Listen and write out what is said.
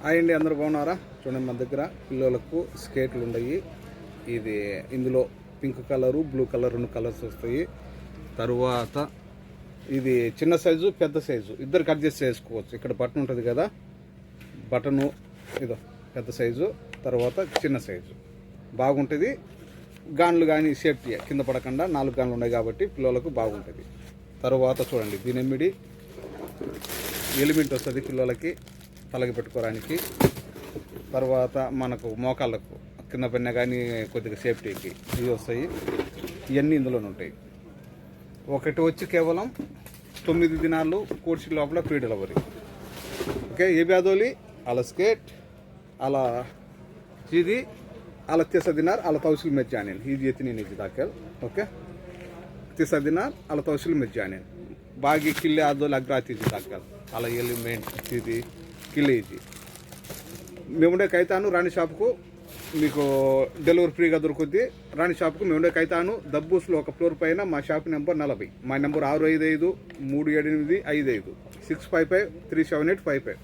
Hi అండి, అందరూ బాగున్నారా? చూడండి, మన దగ్గర పిల్లలకు స్కేట్లు ఉన్నాయి. ఇది ఇందులో pink colour, blue colour 2 colours వస్తాయి. తరువాత ఇది చిన్న సైజు, పెద్ద సైజు ఇద్దరికి అడ్జస్ట్ చేసుకోవచ్చు. ఇక్కడ బటన్ ఉంటుంది కదా, బటను ఇదో పెద్ద సైజు, తర్వాత చిన్న సైజు బాగుంటుంది. గాన్లు కానీ సేఫ్టీ కింద పడకుండా 4 గాన్లు ఉన్నాయి కాబట్టి పిల్లలకు బాగుంటుంది. తర్వాత చూడండి, దీని ఎలిమెంట్ వస్తుంది పిల్లలకి తలకి పెట్టుకోవడానికి. తర్వాత మనకు మోకాళ్ళకు కింద పడినా కానీ కొద్దిగా సేఫ్టీకి ఇవి వస్తాయి. ఇవన్నీ ఇందులోనే ఉంటాయి. ఒకటి వచ్చి కేవలం 9 దినాలు కోర్సు లోపల ఫ్రీ డెలివరీ. ఓకే, ఏ బ్యాధోలి అలా స్కేట్ అలా चीदी على 9 دينار على توصيل مجاني. هي جيتني نيجي داخل. اوكي 9 دينار على توصيل مجاني. باقي كل هذول اجرات يجي داخل على ఎలిమెంట్ ఇది కిలో ఇది. మేముండే కైతాను రాణి షాప్కు మీకు డెలివరీ ఫ్రీగా దొరుకుద్ది. రాణి షాప్కు మేముండే కైతాను దబ్బూస్లో ఒక ఫ్లోర్ పైన మా షాప్ నెంబర్ 40. మా నెంబర్ 655 378 55 655 378 55.